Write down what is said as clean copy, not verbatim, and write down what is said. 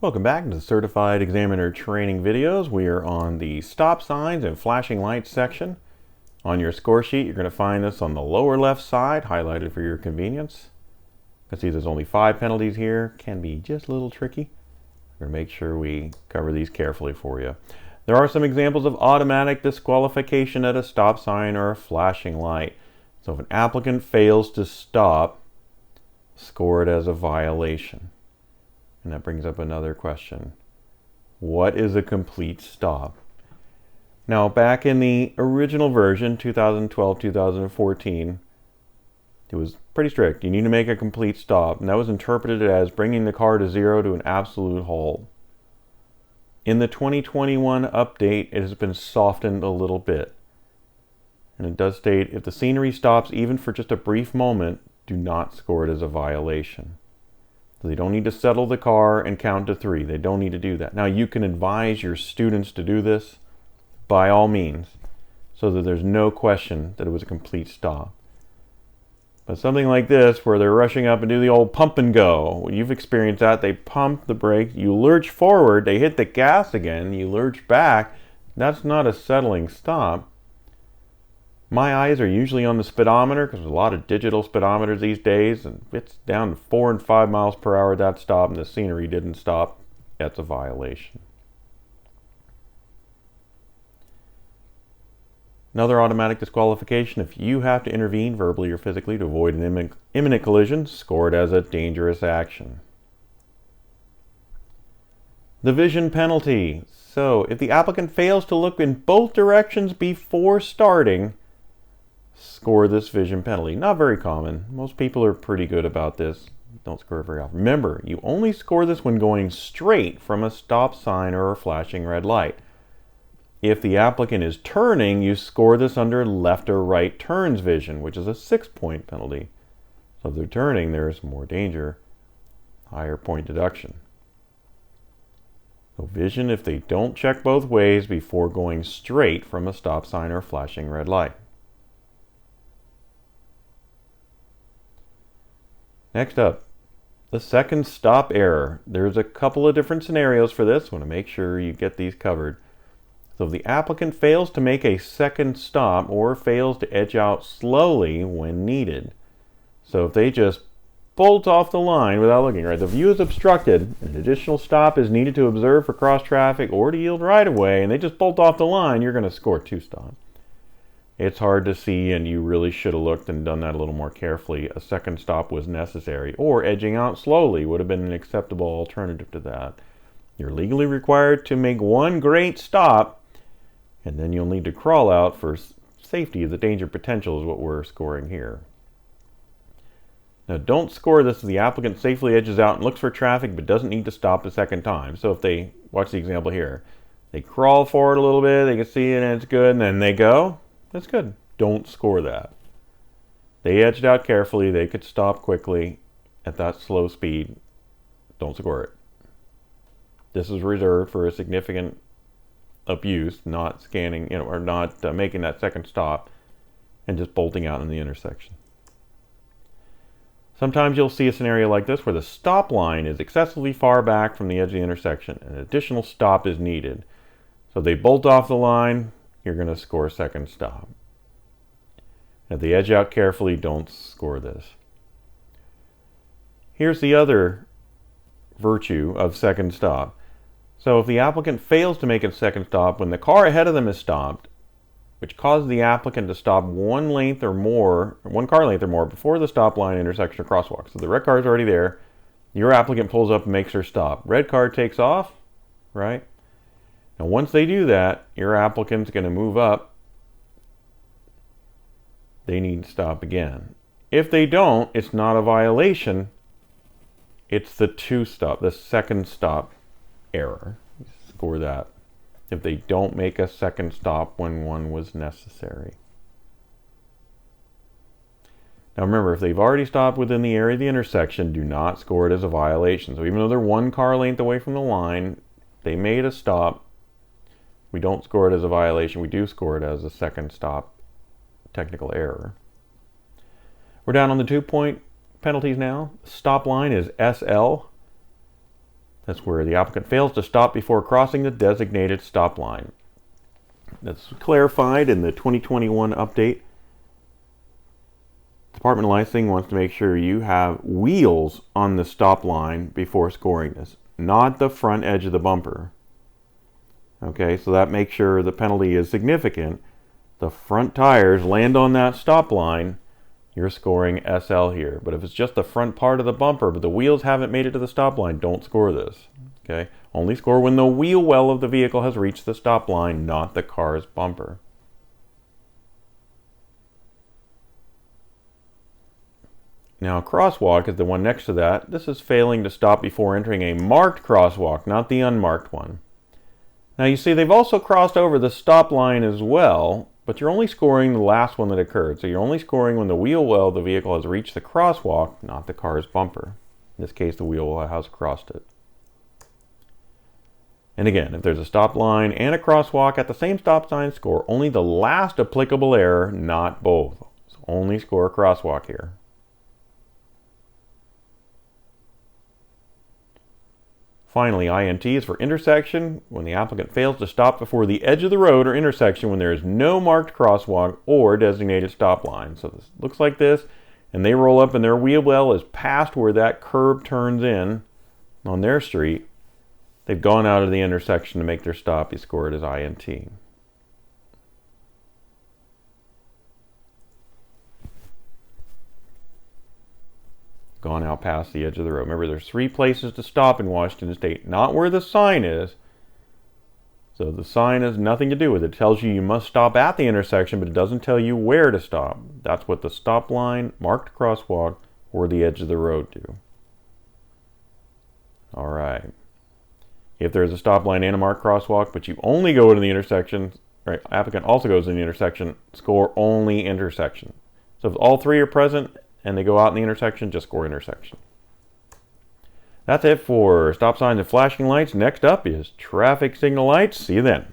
Welcome back to the Certified Examiner Training videos. We are on the stop signs and flashing lights section. On your score sheet, you're going to find this on the lower left side, highlighted for your convenience. You can see there's only 5 penalties here. Can be just a little tricky. We're going to make sure we cover these carefully for you. There are some examples of automatic disqualification at a stop sign or a flashing light. So if an applicant fails to stop, score it as a violation. And that brings up another question. What is a complete stop? Now, back in the original version, 2012-2014, it was pretty strict. You need to make a complete stop, and that was interpreted as bringing the car to zero to an absolute halt. In the 2021 update, it has been softened a little bit. And it does state, if the scenery stops even for just a brief moment, do not score it as a violation. So they don't need to settle the car and count to 3. They don't need to do that. Now, you can advise your students to do this by all means, so that there's no question that it was a complete stop. But something like this, where they're rushing up and do the old pump and go, you've experienced that. They pump the brakes, you lurch forward, they hit the gas again, you lurch back. That's not a settling stop. My eyes are usually on the speedometer, because there's a lot of digital speedometers these days, and it's down to 4 and 5 miles per hour at that stop, and the scenery didn't stop. That's a violation. Another automatic disqualification, if you have to intervene verbally or physically to avoid an imminent collision, score it as a dangerous action. The vision penalty. So, if the applicant fails to look in both directions before starting, score this vision penalty. Not very common. Most people are pretty good about this. Don't score it very often. Remember, you only score this when going straight from a stop sign or a flashing red light. If the applicant is turning, you score this under left or right turns vision, which is a 6-point penalty. So if they're turning, there's more danger, higher point deduction. So vision if they don't check both ways before going straight from a stop sign or flashing red light. Next up, the second stop error. There's a couple of different scenarios for this. Want to make sure you get these covered. So if the applicant fails to make a second stop or fails to edge out slowly when needed. So if they just bolt off the line without looking, right? The view is obstructed, an additional stop is needed to observe for cross traffic or to yield right of way, and they just bolt off the line, you're going to score 2 stops. It's hard to see, and you really should have looked and done that a little more carefully. A second stop was necessary, or edging out slowly would have been an acceptable alternative to that. You're legally required to make one great stop, and then you'll need to crawl out for safety. The danger potential is what we're scoring here. Now, don't score this if the applicant safely edges out and looks for traffic but doesn't need to stop a second time. So if they, watch the example here, they crawl forward a little bit, they can see it and it's good, and then they go, that's good. Don't score that. They edged out carefully, they could stop quickly at that slow speed. Don't score it. This is reserved for a significant abuse, not scanning, or not making that second stop and just bolting out in the intersection. Sometimes you'll see a scenario like this where the stop line is excessively far back from the edge of the intersection and an additional stop is needed. So they bolt off the line, you're going to score a second stop. If they edge out carefully, don't score this. Here's the other virtue of second stop. So if the applicant fails to make a second stop when the car ahead of them is stopped, which causes the applicant to stop one car length or more before the stop line intersection or crosswalk. So the red car is already there. Your applicant pulls up and makes her stop. Red car takes off, right? Now once they do that, your applicant's going to move up. They need to stop again. If they don't, it's not a violation. It's the second stop error. Score that. If they don't make a second stop when one was necessary. Now remember, if they've already stopped within the area of the intersection, do not score it as a violation. So even though they're 1 car length away from the line, they made a stop. We don't score it as a violation. We do score it as a second stop technical error. We're down on the 2-point penalties now. Stop line is SL. That's where the applicant fails to stop before crossing the designated stop line. That's clarified in the 2021 update. Department of Licensing wants to make sure you have wheels on the stop line before scoring this, not the front edge of the bumper. Okay, so that makes sure the penalty is significant. The front tires land on that stop line, you're scoring SL here. But if it's just the front part of the bumper, but the wheels haven't made it to the stop line, don't score this. Okay, only score when the wheel well of the vehicle has reached the stop line, not the car's bumper. Now, a crosswalk is the one next to that. This is failing to stop before entering a marked crosswalk, not the unmarked one. Now, you see they've also crossed over the stop line as well, but you're only scoring the last one that occurred. So you're only scoring when the wheel well of the vehicle has reached the crosswalk, not the car's bumper. In this case, the wheel well has crossed it. And again, if there's a stop line and a crosswalk at the same stop sign, score only the last applicable error, not both. So only score a crosswalk here. Finally, INT is for intersection when the applicant fails to stop before the edge of the road or intersection when there is no marked crosswalk or designated stop line. So this looks like this, and they roll up and their wheel well is past where that curb turns in on their street. They've gone out of the intersection to make their stop. You score it as INT. Gone out past the edge of the road. Remember, there's 3 places to stop in Washington State, not where the sign is. So the sign has nothing to do with it. It tells you you must stop at the intersection, but it doesn't tell you where to stop. That's what the stop line, marked crosswalk, or the edge of the road do. All right. If there's a stop line and a marked crosswalk, but you only go into the intersection, right? Applicant also goes in the intersection, score only intersection. So if all 3 are present and they go out in the intersection, just score intersection. That's it for stop signs and flashing lights. Next up is traffic signal lights. See you then.